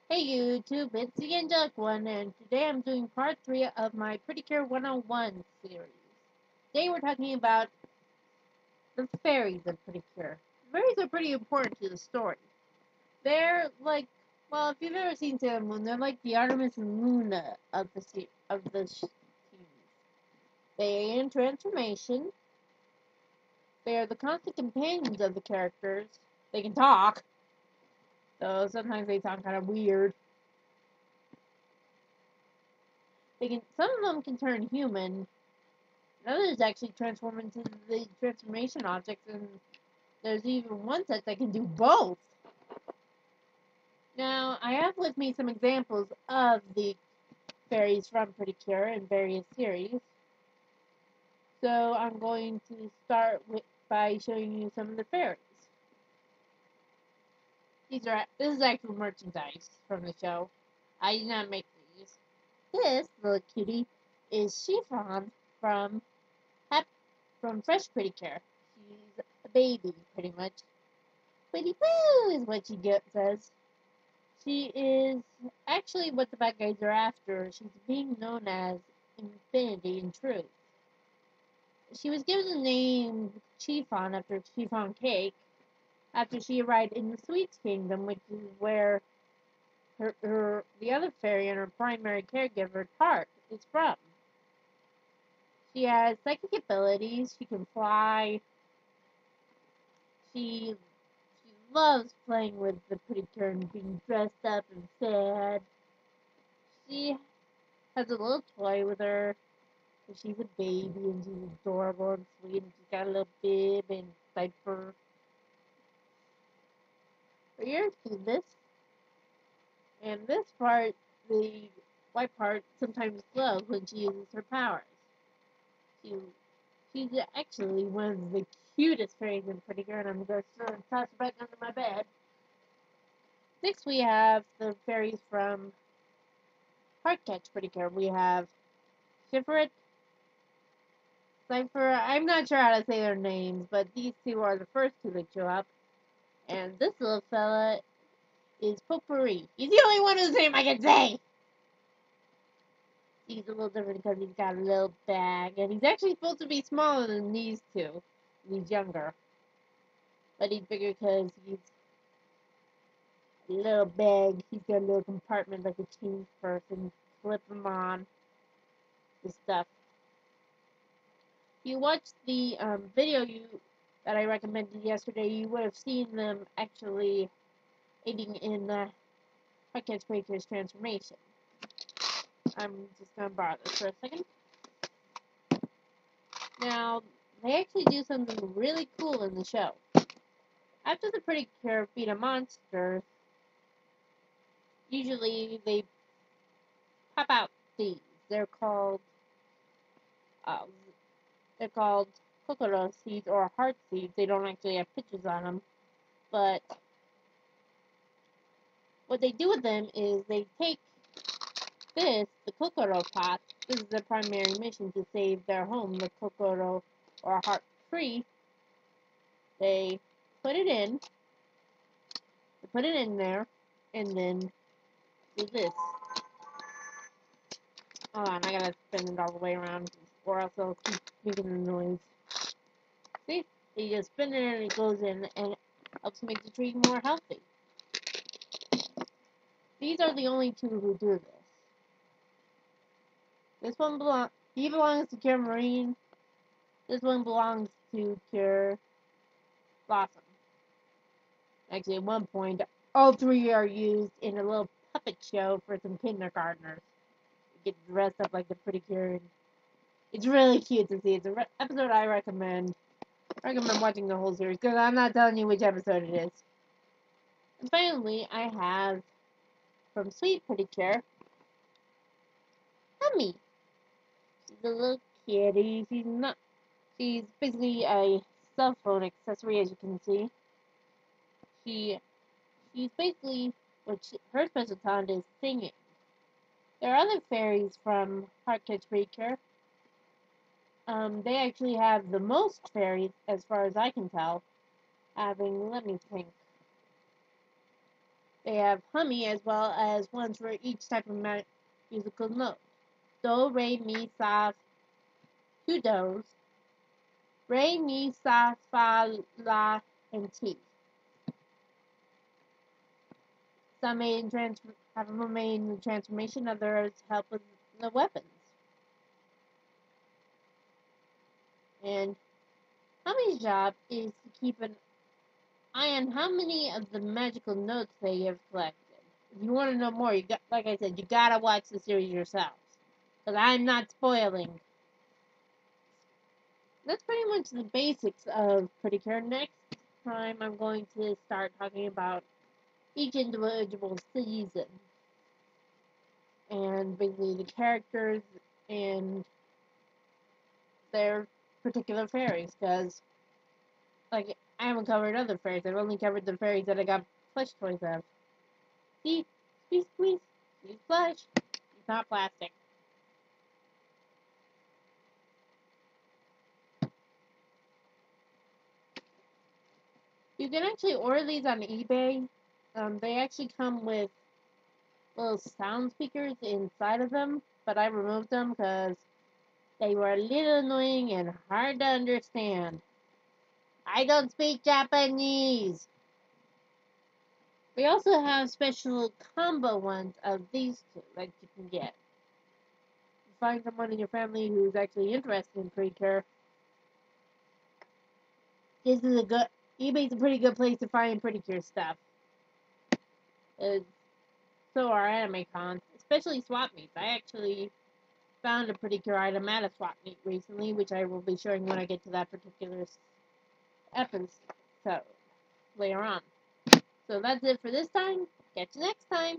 Hey YouTube, it's the Angelic One, and today I'm doing part 3 of my Pretty Cure 101 series. Today we're talking about the fairies of Pretty Cure. Fairies are pretty important to the story. They're like, well, if you've ever seen Sailor Moon, they're like the Artemis and Luna of the series. They aid in transformation. They are the constant companions of the characters. They can talk, though sometimes they sound kind of weird. Some of them can turn human. Others actually transform into the transformation objects, and there's even one set that can do both. Now, I have with me some examples of the fairies from Pretty Cure in various series. So I'm going to start by showing you some of the fairies. This is actual merchandise from the show. I did not make these. This little cutie is Chiffon from Fresh Pretty Cure. She's a baby, pretty much. Pretty Boo is what she says. She is actually what the bad guys are after. She's being known as Infinity in Truth. She was given the name Chiffon after chiffon cake after she arrived in the Sweets Kingdom, which is where the other fairy and her primary caregiver, Tart, is from. She has psychic abilities. She can fly. She loves playing with the Pretty Cure and being dressed up and sad. She has a little toy with her. She's a baby and she's adorable and sweet, and she's got a little bib and diaper. But here's this. And this part, the white part, sometimes glows when she uses her powers. She's actually one of the cutest fairies in Pretty Cure, and I'm going to toss her back under my bed. Next we have the fairies from Heartcatch Pretty Cure. We have Shiveret, Cypher. I'm not sure how to say their names, but these two are the first two that show up. And this little fella is Potpourri. He's the only one whose name I can say. He's a little different because he's got a little bag, and he's actually supposed to be smaller than these two. He's younger, but he's bigger because he's a little bag. He's got a little compartment like a cheese person. Flip him on. The stuff. If you watched the video that I recommended yesterday, you would have seen them actually aiding in Heartcatch Pretty Cure's transformation. I'm just going to borrow this for a second. Now, they actually do something really cool in the show. After the Pretty Cure beat a monster, usually they pop out seeds. They're called uh, Kokoro seeds or heart seeds. They don't actually have pictures on them, but what they do with them is they take the Kokoro pot. This is their primary mission, to save their home, the Kokoro or heart tree. They put it in. They put it in there, and then do this. Hold on, I gotta spin it all the way around, or else it'll keep making the noise. See? You just spin it and it goes in, and it helps make the tree more healthy. These are the only two who do this. This one belongs to Cure Marine. This one belongs to Cure Blossom. Actually, at one point, all three are used in a little puppet show for some kindergartners. They get dressed up like the Pretty Cure. It's really cute to see. It's an episode I recommend. I recommend watching the whole series, because I'm not telling you which episode it is. And finally, I have from Sweet Pretty Cure, Emmy. She's a little kitty. She's basically a cell phone accessory, as you can see. She's basically her special talent is singing. There are other fairies from Heartcatch Pretty Cure. They actually have the most fairies, as far as I can tell. Let me think. They have hummy as well as ones for each type of musical note. Do, re, mi, sa, two do's. Re, mi, sa, fa, la, and ti. Some have a made in the transformation, others help with the weapons. And Hummy's job is to keep an eye on how many of the magical notes they have collected. If you want to know more, like I said, you gotta watch the series yourselves. Because I'm not spoiling. That's pretty much the basics of Pretty Cure. Next time, I'm going to start talking about each individual season and basically the characters and their particular fairies. Because, like, I haven't covered other fairies. I've only covered the fairies that I got plush toys of. See? Squeeze, squeeze. Use plush. It's not plastic. You can actually order these on eBay. They actually come with little sound speakers inside of them, but I removed them because they were a little annoying and hard to understand. I don't speak Japanese. We also have special combo ones of these two that you can get. Find someone in your family who's actually interested in pre-care. This is a good. eBay's a pretty good place to find pretty cure stuff. Uh, so are anime cons, especially swap meets. I actually found a pretty cure item at a swap meet recently, which I will be showing when I get to that particular episode later on. So that's it for this time. Catch you next time.